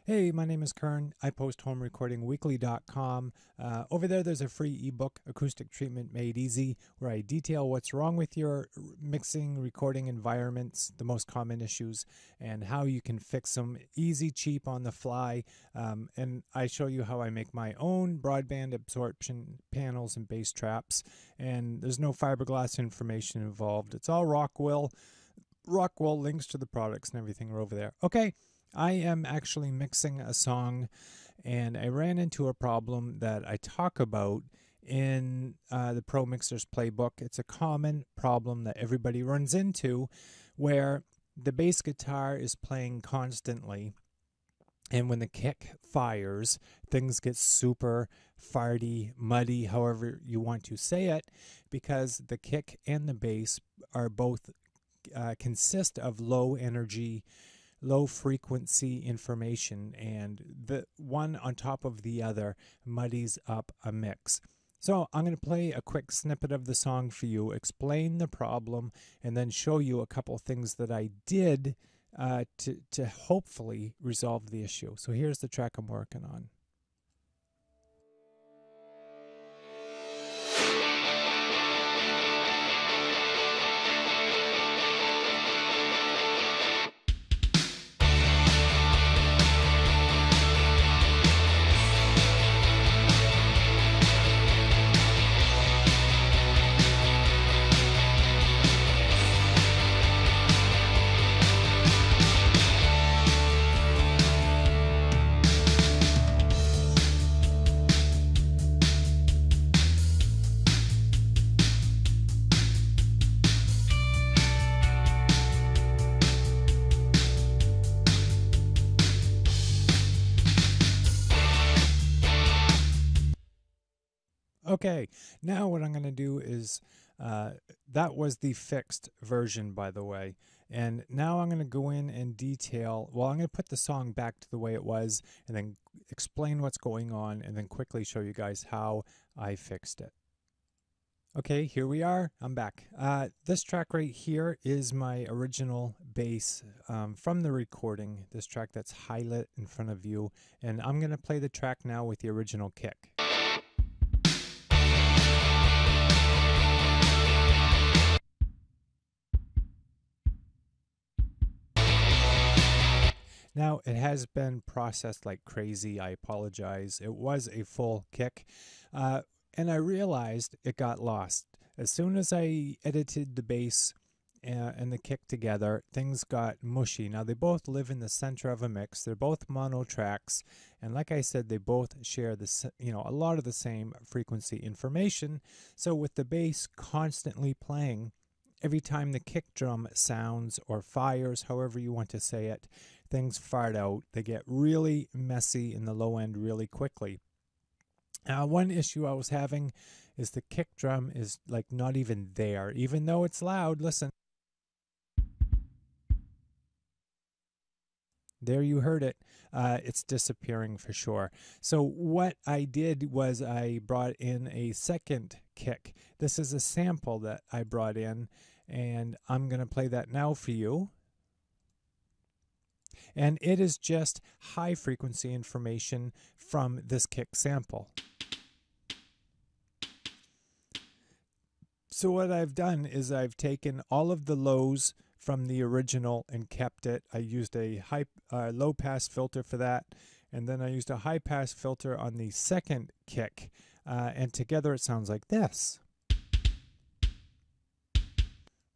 Hey, my name is Kern. I post homerecordingweekly.com. Over there's a free ebook, Acoustic Treatment Made Easy, where I detail what's wrong with your mixing, recording environments, the most common issues, and how you can fix them easy, cheap, on the fly. And I show you how I make my own broadband absorption panels and bass traps. And there's no fiberglass information involved. It's all Rockwell. Rockwell links to the products and everything are over there. Okay. I am actually mixing a song, and I ran into a problem that I talk about in the Pro Mixers Playbook. It's a common problem that everybody runs into, where the bass guitar is playing constantly, and when the kick fires, things get super farty, muddy, however you want to say it, because the kick and the bass are both consist of low energy, low frequency information, and the one on top of the other muddies up a mix. So I'm going to play a quick snippet of the song for you, explain the problem, and then show you a couple things that I did to hopefully resolve the issue. So here's the track I'm working on. Okay, now what I'm going to do is, that was the fixed version, by the way. And now I'm going to go in and detail, well, I'm going to put the song back to the way it was and then explain what's going on and then quickly show you guys how I fixed it. Okay, here we are. I'm back. This track right here is my original bass from the recording, this track that's highlit in front of you. And I'm going to play the track now with the original kick. Now, it has been processed like crazy. I apologize. It was a full kick, and I realized it got lost. As soon as I edited the bass and the kick together, things got mushy. Now, they both live in the center of a mix. They're both mono tracks, and like I said, they both share the, a lot of the same frequency information. So with the bass constantly playing, every time the kick drum sounds or fires, however you want to say it, things fart out. They get really messy in the low end really quickly. One issue I was having is the kick drum is like not even there, even though it's loud. Listen. There, you heard it. It's disappearing for sure. So what I did was I brought in a second kick. This is a sample that I brought in, and I'm going to play that now for you. And it is just high frequency information from this kick sample. So what I've done is I've taken all of the lows from the original and kept it. I used a low pass filter for that, and then I used a high pass filter on the second kick, and together it sounds like this.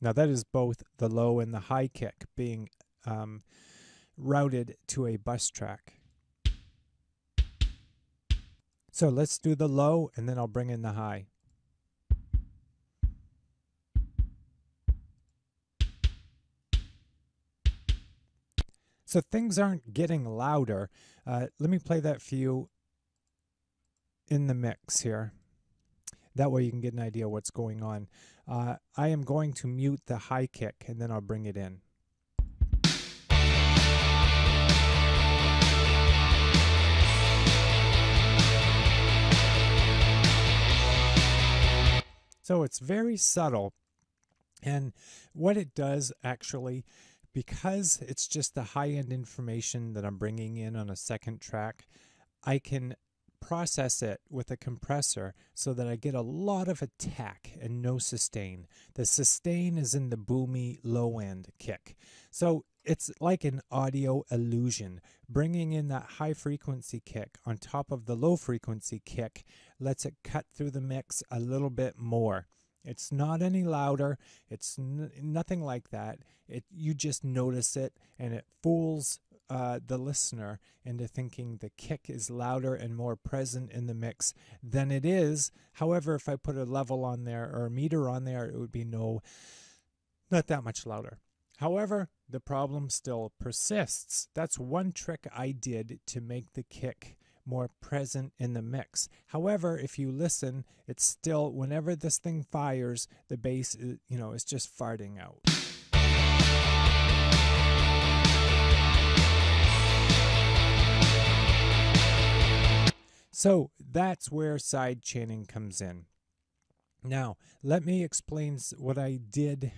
Now that is both the low and the high kick being routed to a bus track. So let's do the low and then I'll bring in the high. So things aren't getting louder. Let me play that for you in the mix here. That way you can get an idea what's going on. I am going to mute the high kick and then I'll bring it in. So it's very subtle, and what it does actually Because it's just the high-end information that I'm bringing in on a second track, I can process it with a compressor so that I get a lot of attack and no sustain. The sustain is in the boomy low-end kick. So it's like an audio illusion. Bringing in that high-frequency kick on top of the low-frequency kick lets it cut through the mix a little bit more. It's not any louder. It's nothing like that. You just notice it, and it fools the listener into thinking the kick is louder and more present in the mix than it is. However, if I put a level on there or a meter on there, it would be not that much louder. However, the problem still persists. That's one trick I did to make the kick more present in the mix. However, if you listen, it's still, whenever this thing fires, the bass is just farting out. So that's where sidechaining comes in. Now, let me explain what I did,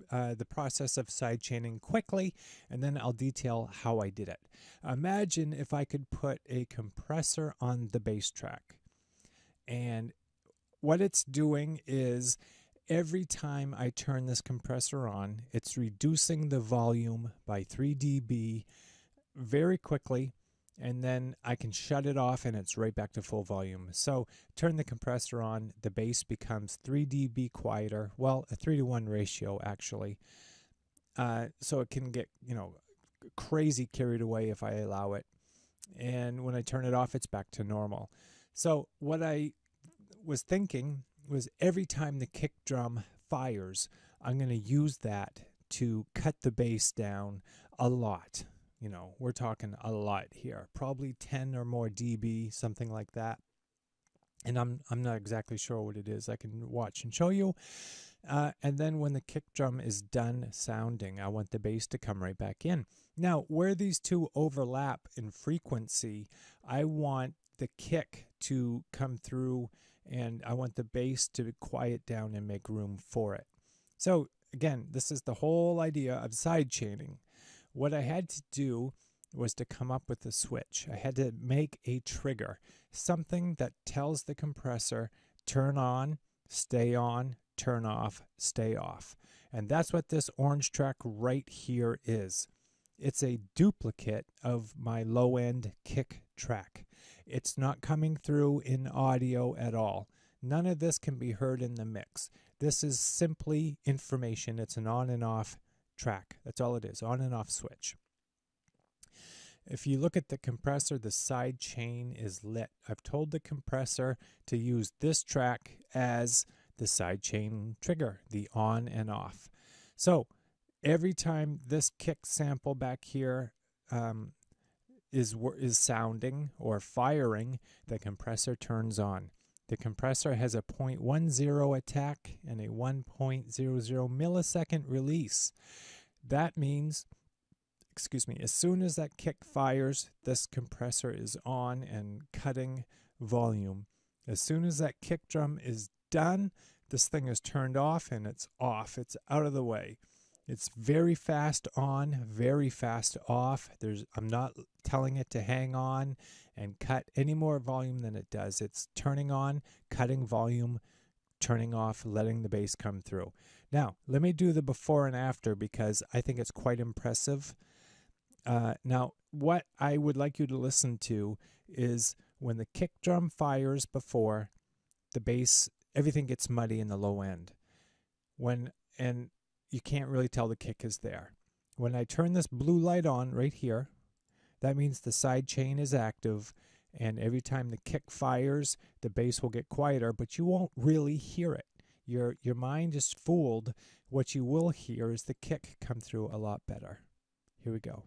the process of sidechaining quickly, and then I'll detail how I did it. Imagine if I could put a compressor on the bass track. And what it's doing is every time I turn this compressor on, it's reducing the volume by 3 dB very quickly, and then I can shut it off and it's right back to full volume. So turn the compressor on, the bass becomes 3 dB quieter, well, a 3-to-1 ratio actually. So it can get, crazy carried away if I allow it. And when I turn it off, it's back to normal. So what I was thinking was every time the kick drum fires, I'm going to use that to cut the bass down a lot. We're talking a lot here, probably 10 or more dB, something like that. And I'm not exactly sure what it is. I can watch and show you. And then when the kick drum is done sounding, I want the bass to come right back in. Now, where these two overlap in frequency, I want the kick to come through and I want the bass to quiet down and make room for it. So again, this is the whole idea of sidechaining. What I had to do was to come up with a switch. I had to make a trigger, something that tells the compressor, turn on, turn off, stay off. And that's what this orange track right here is. It's a duplicate of my low-end kick track. It's not coming through in audio at all. None of this can be heard in the mix. This is simply information. It's an on and off track. That's all it is, on and off switch. If you look at the compressor, the side chain is lit. I've told the compressor to use this track as the side chain trigger, the on and off. So every time this kick sample back here is sounding or firing, the compressor turns on. The compressor has a 0.10 attack and a 1.00 millisecond release. That means, as soon as that kick fires, this compressor is on and cutting volume. As soon as that kick drum is done, this thing is turned off and it's off. It's out of the way. It's very fast on, very fast off. I'm not telling it to hang on and cut any more volume than it does. It's turning on, cutting volume, turning off, letting the bass come through. Now, let me do the before and after because I think it's quite impressive. Now, what I would like you to listen to is when the kick drum fires before, the bass, everything gets muddy in the low end. And you can't really tell the kick is there. When I turn this blue light on right here, that means the side chain is active, and every time the kick fires, the bass will get quieter, but you won't really hear it. Your mind is fooled. What you will hear is the kick come through a lot better. Here we go.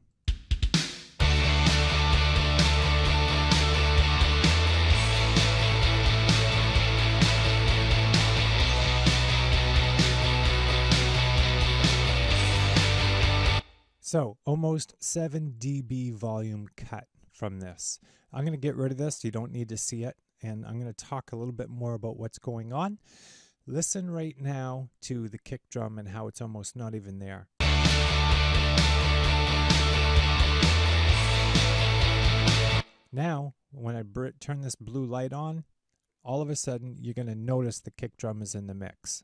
So almost 7 dB volume cut from this. I'm going to get rid of this. You don't need to see it. And I'm going to talk a little bit more about what's going on. Listen right now to the kick drum and how it's almost not even there. Now, when I turn this blue light on, all of a sudden you're going to notice the kick drum is in the mix.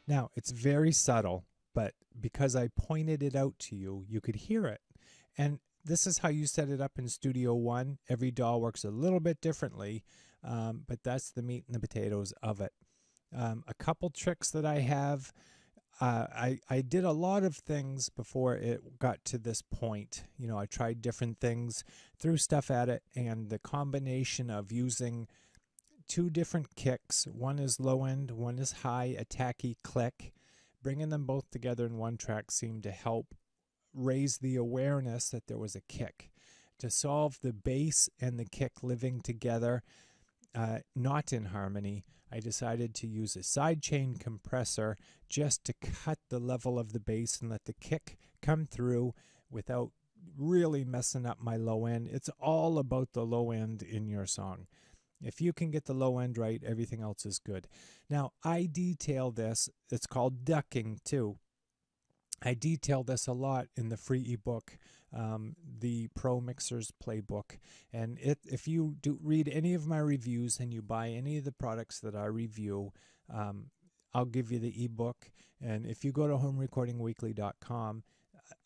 Now, it's very subtle, but because I pointed it out to you, you could hear it. And this is how you set it up in Studio One. Every DAW works a little bit differently, but that's the meat and the potatoes of it. A couple tricks that I have. I did a lot of things before it got to this point. You know, I tried different things, threw stuff at it, and the combination of using two different kicks, one is low end, one is high, a tacky click, bringing them both together in one track seemed to help raise the awareness that there was a kick. To solve the bass and the kick living together, not in harmony, I decided to use a sidechain compressor just to cut the level of the bass and let the kick come through without really messing up my low end. It's all about the low end in your song. If you can get the low end right, everything else is good. Now, I detail this. It's called ducking too. I detail this a lot in the free ebook, the Pro Mixers Playbook. And if you do read any of my reviews and you buy any of the products that I review, I'll give you the ebook. And if you go to homerecordingweekly.com,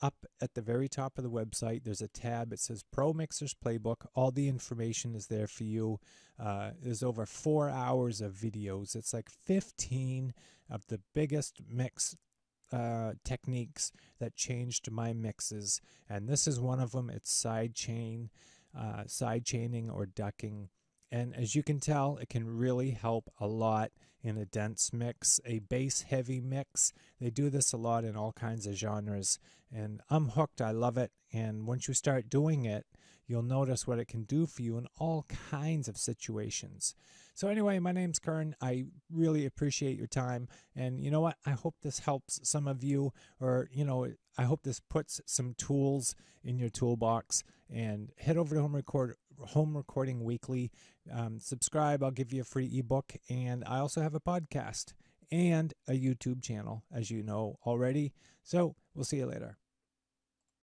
up at the very top of the website, there's a tab. It says Pro Mixers Playbook. All the information is there for you. There's over 4 hours of videos. It's like 15 of the biggest mix techniques that changed my mixes, and this is one of them. It's sidechaining or ducking, and as you can tell, it can really help a lot in a dense mix, a bass heavy mix. They do this a lot in all kinds of genres, and I'm hooked. I love it, and once you start doing it, you'll notice what it can do for you in all kinds of situations. So anyway, my name's Kern. I really appreciate your time. And you know what? I hope this helps some of you, or, you know, I hope this puts some tools in your toolbox. And head over to Home Recording Weekly. Subscribe. I'll give you a free ebook. And I also have a podcast and a YouTube channel, as you know already. So we'll see you later.